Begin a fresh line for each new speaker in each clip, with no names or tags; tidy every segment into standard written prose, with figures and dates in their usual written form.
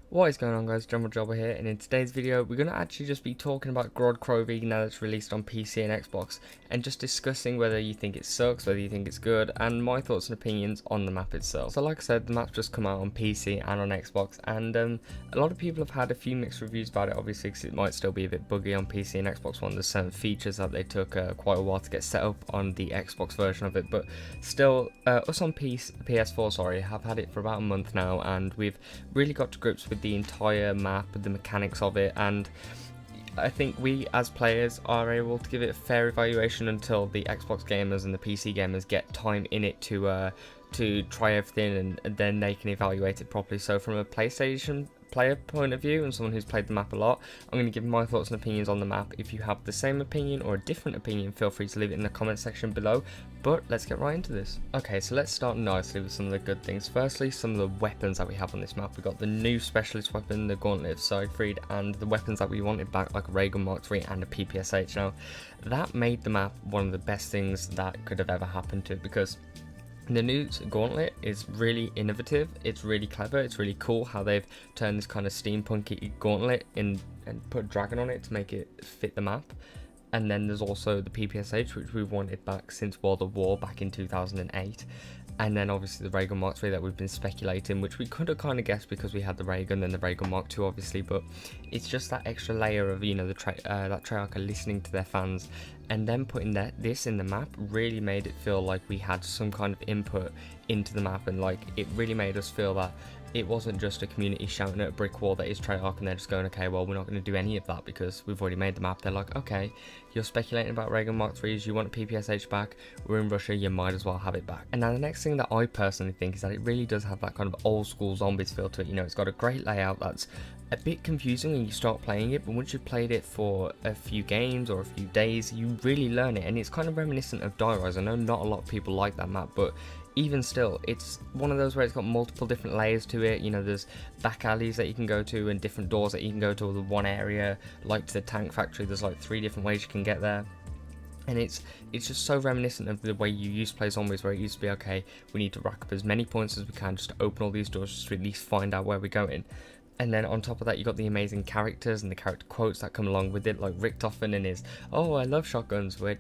What is going on, guys? GeneralGerbil here, and in today's video we're going to actually just be talking about GOROD KROVI now that it's released on PC and Xbox, and just discussing whether you think it sucks, whether you think it's good, and my thoughts and opinions on the map itself. So like I said, the map's just come out on PC and on Xbox, and a lot of people have had a few mixed reviews about it, obviously, because it might still be a bit buggy on PC and Xbox One. There's certain features that they took quite a while to get set up on the Xbox version of it, but still, us on PS4 have had it for about a month now, and we've really got to grips with the entire map, with the mechanics of it, and I think we as players are able to give it a fair evaluation until the Xbox gamers and the PC gamers get time in it to try everything, and then they can evaluate it properly. So from a PlayStation player point of view and someone who's played the map a lot, I'm going to give my thoughts and opinions on the map. If you have the same opinion or a different opinion, feel free to leave it in the comment section below, but let's get right into this. Okay, so let's start nicely with some of the good things. Firstly, some of the weapons that we have on this map. We got the new specialist weapon, the Gauntlet of Siegfried, and the weapons that we wanted back, like a ray gun Mark III and a PPSH. Now, that made the map one of the best things that could have ever happened to it, because the new Gauntlet is really innovative, it's really clever, it's really cool how they've turned this kind of steampunky gauntlet in and put a dragon on it to make it fit the map. And then there's also the PPSH, which we've wanted back since World of War back in 2008. And then obviously the ray gun Mark III that we've been speculating, which we could have kind of guessed because we had the ray gun and the ray gun Mark II obviously, but it's just that extra layer of, you know, that Treyarch are listening to their fans, and then putting this in the map really made it feel like we had some kind of input into the map, and like it really made us feel that it wasn't just a community shouting at a brick wall that is Treyarch and they're just going, okay, well, we're not going to do any of that because we've already made the map. They're like, okay, you're speculating about ray gun Mark IIIs, you want a PPSH back, we're in Russia, you might as well have it back. And now the next thing that I personally think is that it really does have that kind of old school zombies feel to it. You know, it's got a great layout that's a bit confusing when you start playing it, but once you've played it for a few games or a few days, you really learn it, and it's kind of reminiscent of Die Rise. I know not a lot of people like that map, but even still, it's one of those where it's got multiple different layers to it. You know, there's back alleys that you can go to and different doors that you can go to. The one area, like to the tank factory, there's like 3 different ways you can get there. And it's just so reminiscent of the way you used to play zombies, where it used to be, okay, we need to rack up as many points as we can just to open all these doors, just to at least find out where we're going. And then on top of that, you got the amazing characters and the character quotes that come along with it, like Richtofen and his, oh, I love shotguns, wait,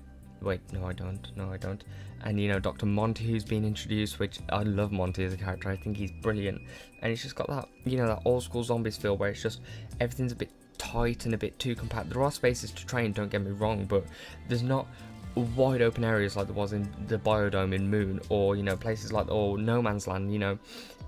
no I don't. And you know, Dr. Monty, who's been introduced, which I love Monty as a character, I think he's brilliant. And it's just got that, you know, that old school zombies feel where it's just, everything's a bit tight and a bit too compact. There are spaces to train, don't get me wrong, but there's not wide open areas like there was in the Biodome in Moon, or, you know, places like, or No Man's Land. You know,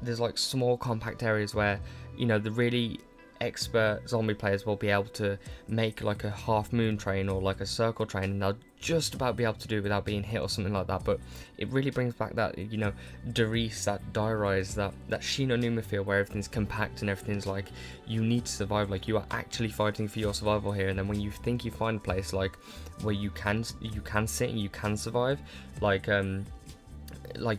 there's like small compact areas where, you know, the really expert zombie players will be able to make like a half moon train or like a circle train, and they'll just about be able to do it without being hit or something like that. But it really brings back that, you know, Darius, that Die Rise, that Shi No Numa feel, where everything's compact and everything's like, you need to survive, like you are actually fighting for your survival here. And then when you think you find a place like where you can sit and you can survive, like you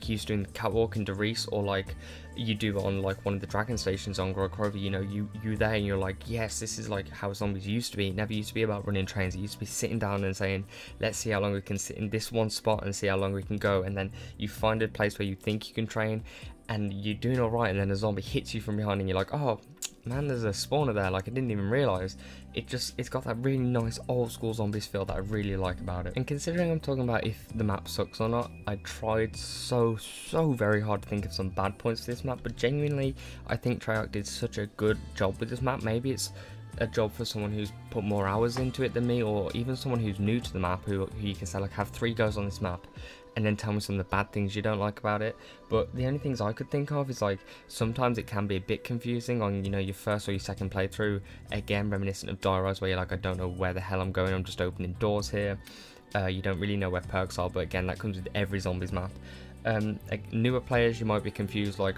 used to in Catwalk and Darius, or like you do on like one of the dragon stations on GOROD KROVI, you know, you there and you're like, yes, this is like how zombies used to be. It never used to be about running trains. It used to be sitting down and saying, let's see how long we can sit in this one spot and see how long we can go. And then you find a place where you think you can train and you're doing all right, and then a zombie hits you from behind and you're like, oh man, there's a spawner there, like I didn't even realize. It's got that really nice old school zombies feel that I really like about it. And considering I'm talking about if the map sucks or not, I tried so very hard to think of some bad points for this map, but genuinely I think Treyarch did such a good job with this map. Maybe it's a job for someone who's put more hours into it than me, or even someone who's new to the map, who you can say, like, have 3 goes on this map and then tell me some of the bad things you don't like about it. But the only things I could think of is, like, sometimes it can be a bit confusing on, you know, your first or your second playthrough. Again, reminiscent of Die Rise, where you're like, I don't know where the hell I'm going, I'm just opening doors here. You don't really know where perks are, but again, that comes with every zombies map. Like, newer players, you might be confused, like,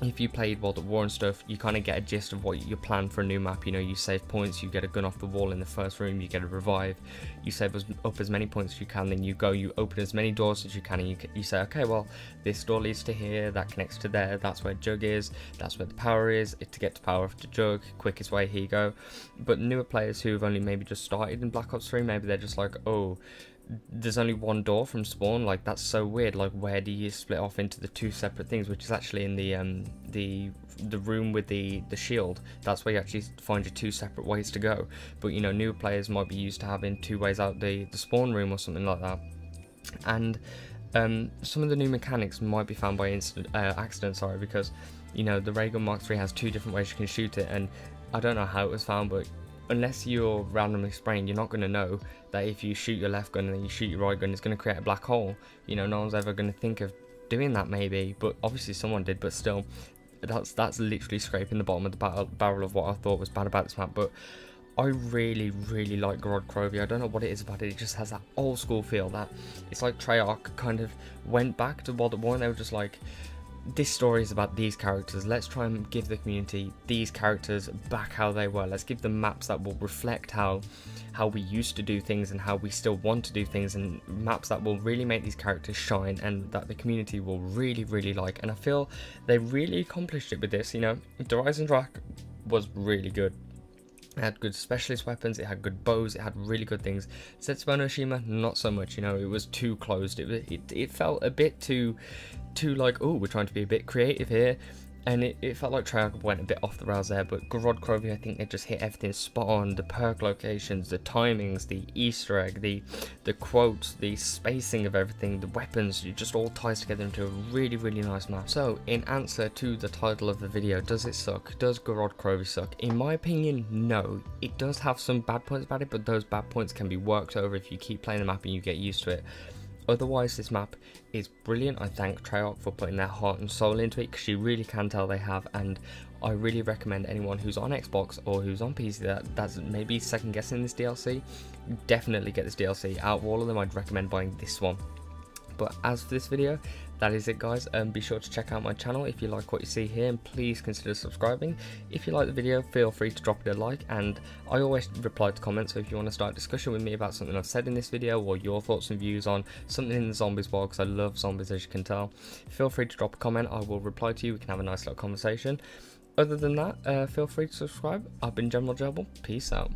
if you played World at War and stuff, you kind of get a gist of what your plan for a new map. You know, you save points, you get a gun off the wall in the first room, you get a revive, you save up as many points as you can, then you go, you open as many doors as you can, and you say, okay, well, this door leads to here, that connects to there, that's where Jug is, that's where the power is, to get to power to Jug, quickest way, here you go. But newer players who have only maybe just started in Black Ops 3, maybe they're just like, oh, there's only one door from spawn. Like, that's so weird. Like, where do you split off into the two separate things, which is actually in the room with the shield. That's where you actually find your two separate ways to go. But you know, new players might be used to having two ways out the spawn room or something like that. And some of the new mechanics might be found by accident, sorry, because you know, the Ray Gun Mark III has two different ways you can shoot it, and I don't know how it was found, but unless you're randomly spraying, you're not going to know that if you shoot your left gun and then you shoot your right gun, it's going to create a black hole. You know, no one's ever going to think of doing that, maybe, but obviously someone did. But still, that's literally scraping the bottom of the barrel of what I thought was bad about this map. But I really like GOROD KROVI. I don't know what it is about it. It just has that old school feel. That it's like Treyarch kind of went back to World at War, and they were just like, this story is about these characters. Let's try and give the community these characters back how they were. Let's give them maps that will reflect how we used to do things and how we still want to do things, and maps that will really make these characters shine and that the community will really like. And I feel they really accomplished it with this. You know, the Rising Drac was really good. It had good specialist weapons, it had good bows, it had really good things. Setsubo no Shima, not so much. You know, it was too closed. It felt a bit too like, oh, we're trying to be a bit creative here, and it felt like Treyarch went a bit off the rails there. But GOROD KROVI, I think they just hit everything spot on. The perk locations, the timings, the Easter egg, the quotes, the spacing of everything, the weapons, it just all ties together into a really nice map. So in answer to the title of the video, does it suck? Does GOROD KROVI suck? In my opinion, no. It does have some bad points about it, but those bad points can be worked over if you keep playing the map and you get used to it. Otherwise, this map is brilliant. I thank Treyarch for putting their heart and soul into it, because you really can tell they have, and I really recommend anyone who's on Xbox or who's on PC that's maybe second guessing this DLC, definitely get this DLC. Out of all of them, I'd recommend buying this one. But as for this video, that is it, guys. Be sure to check out my channel if you like what you see here, and please consider subscribing. If you like the video, feel free to drop it a like, and I always reply to comments, so if you want to start a discussion with me about something I've said in this video, or your thoughts and views on something in the zombies world, because I love zombies, as you can tell, feel free to drop a comment. I will reply to you. We can have a nice little conversation. Other than that, feel free to subscribe. I've been GeneralGerbil. Peace out.